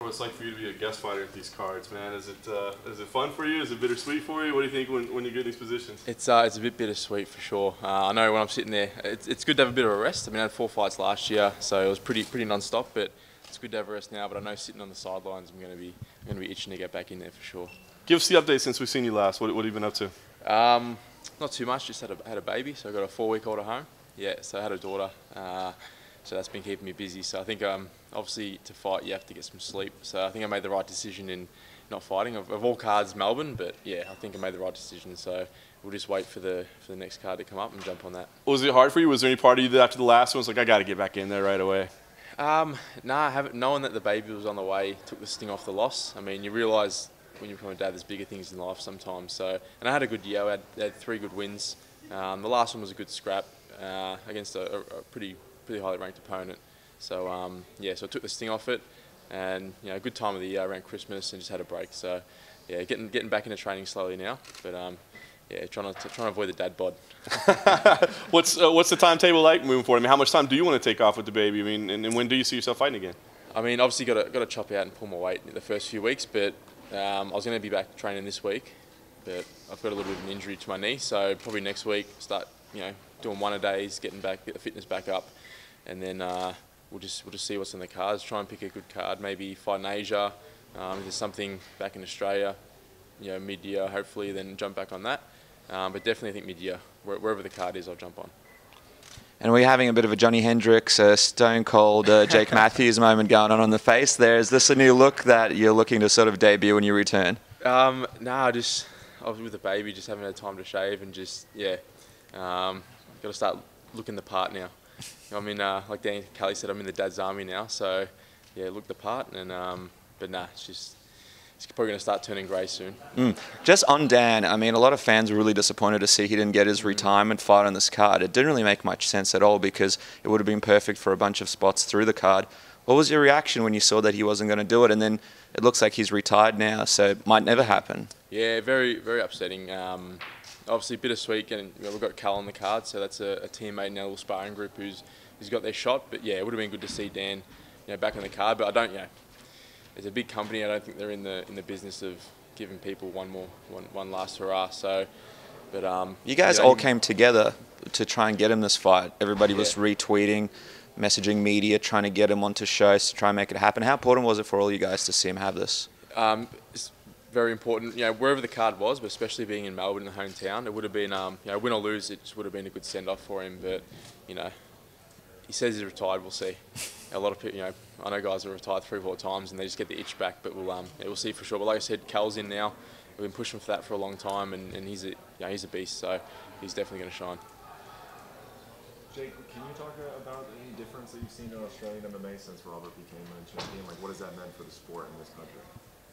What it's like for you to be a guest fighter at these cards, man? Is it fun for you? Is it bittersweet for you? What do you think when you get in these positions? It's a bit bittersweet for sure. I know when I'm sitting there, it's good to have a bit of a rest. I mean, I had 4 fights last year, so it was pretty non-stop. But it's good to have a rest now. But I know sitting on the sidelines, I'm going to be itching to get back in there for sure. Give us the update since we've seen you last. What have you been up to? Not too much. Just had a baby, so I got a 4-week-old at home. Yeah, so I had a daughter. So that's been keeping me busy. So I think obviously to fight you have to get some sleep. So I think I made the right decision in not fighting. Of all cards, Melbourne, but yeah, I think I made the right decision. So we'll just wait for the next card to come up and jump on that. Was it hard for you? Was there any part of you that after the last one was like, I got to get back in there right away? Nah, I haven't. Knowing that the baby was on the way took the sting off the loss. I mean, you realise when you become a dad, there's bigger things in life sometimes. So, and I had a good year. I had 3 good wins. The last one was a good scrap against a pretty highly ranked opponent. So yeah, so I took the sting off it, and you know, a good time of the year around Christmas, and just had a break. So yeah, getting back into training slowly now, but yeah, trying to avoid the dad bod. What's the timetable like moving forward? I mean, how much time do you want to take off with the baby? I mean, and when do you see yourself fighting again? I mean, obviously got to chop out and pull my weight in the first few weeks, but I was going to be back training this week, but I've got a little bit of an injury to my knee, so probably next week start doing 1-a-days, get the fitness back up, and then we'll just see what's in the cards. Try and pick a good card. Maybe fight in Asia. If there's something back in Australia, mid-year hopefully, then jump back on that. But definitely I think mid-year, wherever the card is, I'll jump on. And we're having a bit of a Johnny Hendricks, Stone Cold, Jake Matthews moment going on the face there. Is this a new look that you're looking to sort of debut when you return? Nah, I was with the baby, just haven't had time to shave, and just got to start looking the part now. I'm in, like Dan Kelly said, I'm in the dad's army now, so yeah, look the part, and but nah, it's probably going to start turning grey soon. Just on Dan, I mean, a lot of fans were really disappointed to see he didn't get his retirement fight on this card. It didn't really make much sense at all because it would have been perfect for a bunch of spots through the card. What was your reaction when you saw that he wasn't going to do it? And then it looks like he's retired now, so it might never happen. Yeah, very, very upsetting. Obviously bittersweet, and we've got Cal on the card, so that's a teammate in our little sparring group who's got their shot. But yeah, it would have been good to see Dan, back on the card. But I don't, it's a big company. I don't think they're in the business of giving people one last hurrah. So, but you guys all came together to try and get him this fight. Everybody was retweeting, messaging media, trying to get him onto shows to try and make it happen. How important was it for all you guys to see him have this? It's very important, wherever the card was, but especially being in Melbourne, the hometown, it would have been, win or lose, it just would have been a good send-off for him. But, he says he's retired. We'll see. A lot of people, I know guys who are retired 3-4 times and they just get the itch back. But we'll see for sure. But like I said, Cal's in now. We've been pushing for that for a long time, and he's a beast. So he's definitely going to shine. Jake, can you talk about any difference that you've seen in Australian MMA since Robert became a champion? Like, what has that meant for the sport in this country?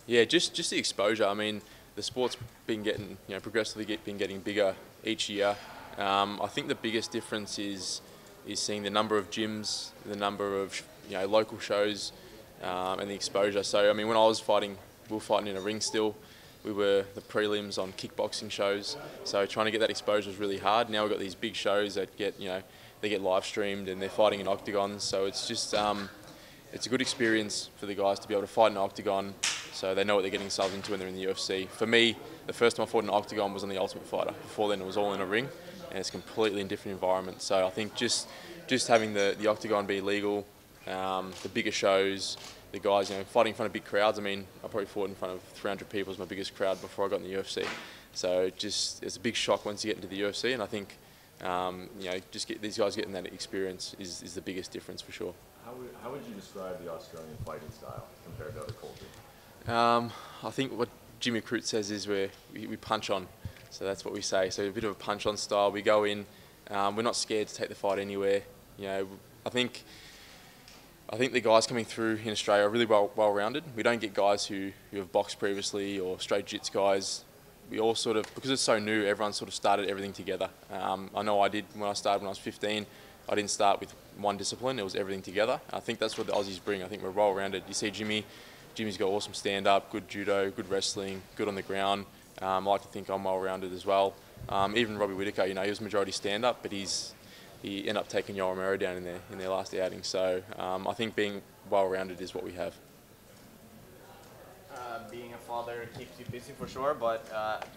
Yeah, just the exposure. I mean, the sport's been getting, progressively been getting bigger each year. I think the biggest difference is seeing the number of gyms, the number of local shows, and the exposure. So I mean, when I was fighting, we were fighting in a ring still. We were the prelims on kickboxing shows. So trying to get that exposure was really hard. Now we've got these big shows that get they get live streamed and they're fighting in octagons. So it's just it's a good experience for the guys to be able to fight in an octagon, so they know what they're getting themselves into when they're in the UFC. For me, the first time I fought in an octagon was on The Ultimate Fighter. Before then, it was all in a ring, and it's completely in different environment. So I think just having the octagon be legal, the bigger shows, the guys fighting in front of big crowds. I mean, I probably fought in front of 300 people as my biggest crowd before I got in the UFC. So it's a big shock once you get into the UFC, and I think just these guys getting that experience is the biggest difference for sure. How would you describe the Australian fighting style compared to other cultures? I think what Jimmy Crute says is we punch on, so that's what we say. So a bit of a punch on style. We go in, we're not scared to take the fight anywhere. I think the guys coming through in Australia are really well-rounded. We don't get guys who have boxed previously or straight jits guys. We all sort of, because it's so new, everyone sort of started everything together. I know I did when I started when I was 15. I didn't start with one discipline, it was everything together. I think that's what the Aussies bring. I think we're well-rounded. You see Jimmy's got awesome stand-up, good judo, good wrestling, good on the ground. I like to think I'm well-rounded as well. Even Robbie Whittaker, he was majority stand-up, but he ended up taking Yoel Romero down in their last outing. So I think being well-rounded is what we have. Being a father keeps you busy for sure, but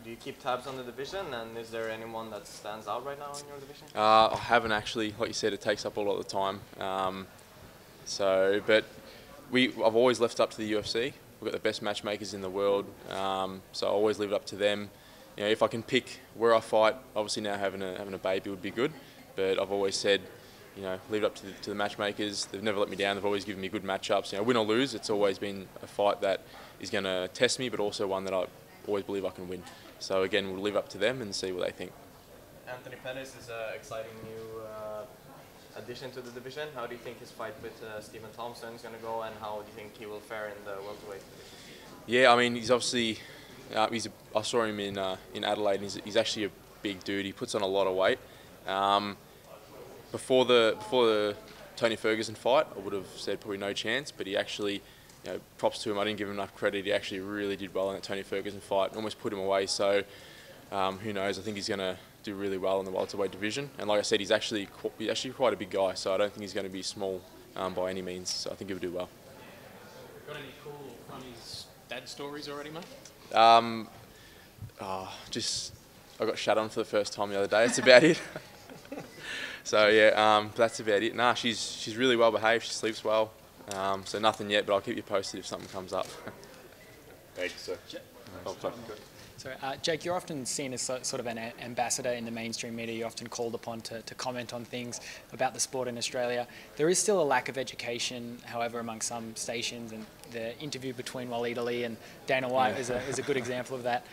do you keep tabs on the division? And is there anyone that stands out right now in your division? I haven't actually. Like you said, it takes up a lot of the time. But I've always left it up to the UFC. We've got the best matchmakers in the world, so I always leave it up to them. You know, if I can pick where I fight, obviously now having a baby would be good, but I've always said, you know, leave it up to the matchmakers. They've never let me down. They've always given me good matchups. You know, win or lose, it's always been a fight that is going to test me, but also one that I always believe I can win. So again, we'll leave it up to them and see what they think. Anthony Pettis is an exciting new addition to the division. How do you think his fight with Stephen Thompson is going to go, and how do you think he will fare in the welterweight division? Yeah, I mean, he's obviously, I saw him in Adelaide, and he's actually a big dude. He puts on a lot of weight. Before the Tony Ferguson fight, I would have said probably no chance, but he actually, you know, props to him. I didn't give him enough credit. He actually really did well in that Tony Ferguson fight, almost put him away. So who knows? I think he's going to do really well in the welterweight division. And like I said, he's actually quite a big guy, so I don't think he's going to be small by any means. So I think he'll do well. Got any cool, funny dad stories already, mate? I got shut on for the first time the other day. That's about it. So yeah, that's about it. Nah, she's really well behaved. She sleeps well. So nothing yet, but I'll keep you posted if something comes up. Thank you, sir. So, Jake, you're often seen as sort of an ambassador in the mainstream media. You're often called upon to comment on things about the sport in Australia. There is still a lack of education, however, among some stations, and the interview between Waleed Ali and Dana White is a good example of that.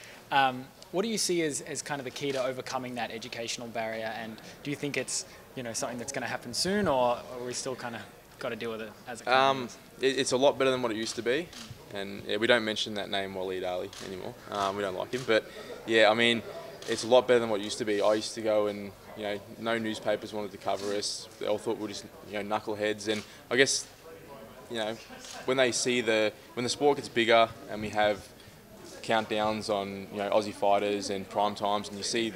What do you see as kind of the key to overcoming that educational barrier, and do you think it's, you know, something that's going to happen soon, or are we still kind of got to deal with it as it comes? It's a lot better than what it used to be. And yeah, we don't mention that name Waleed Ali anymore. We don't like him, but yeah, I mean, it's a lot better than what it used to be. I used to go and, you know, no newspapers wanted to cover us. They all thought we were just, you know, knuckleheads. And I guess, you know, when they see when the sport gets bigger and we have countdowns on, you know, Aussie fighters and prime times, and you see, you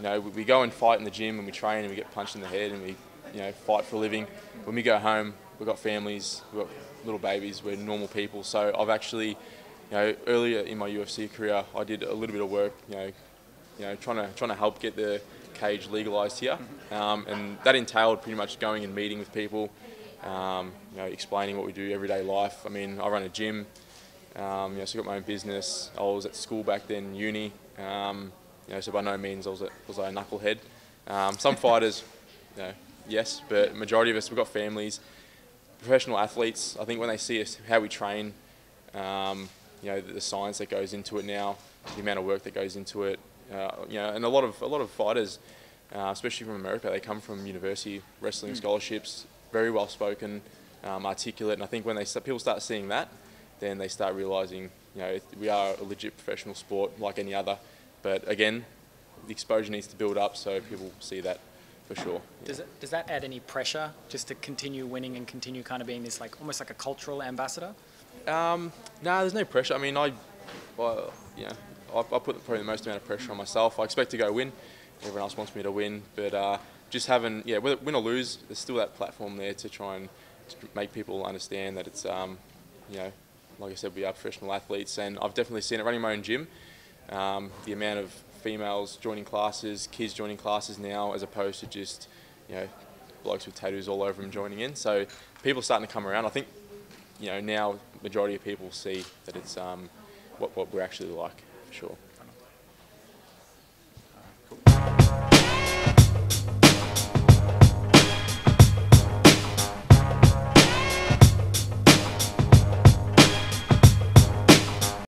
know, we go and fight in the gym and we train and we get punched in the head and we, you know, fight for a living. When we go home, we've got families, we've got little babies, we're normal people. So I've actually, you know, earlier in my UFC career, I did a little bit of work, you know, trying to help get the cage legalised here, and that entailed pretty much going and meeting with people, you know, explaining what we do everyday life. I mean, I run a gym, you know, so I got my own business. I was at school back then, uni, you know, so by no means was I a knucklehead. Some fighters, you know, yes, but majority of us, we've got families. Professional athletes, I think when they see us, how we train, you know, the science that goes into it now, the amount of work that goes into it, you know, and a lot of fighters, especially from America, they come from university wrestling scholarships, very well spoken, articulate, and I think when people start seeing that, then they start realising, you know, we are a legit professional sport like any other, but again, the exposure needs to build up so people see that. For sure. Yeah. Does that add any pressure just to continue winning and continue kind of being this like almost like a cultural ambassador? No, there's no pressure. I mean, I put probably the most amount of pressure on myself. I expect to go win. Everyone else wants me to win, but just having, yeah, whether win or lose, there's still that platform there to try and make people understand that it's, you know, like I said, we are professional athletes, and I've definitely seen it running my own gym. The amount of females joining classes, kids joining classes now, as opposed to just, you know, blokes with tattoos all over them joining in. So people are starting to come around. I think, you know, now majority of people see that it's what we're actually like, for sure.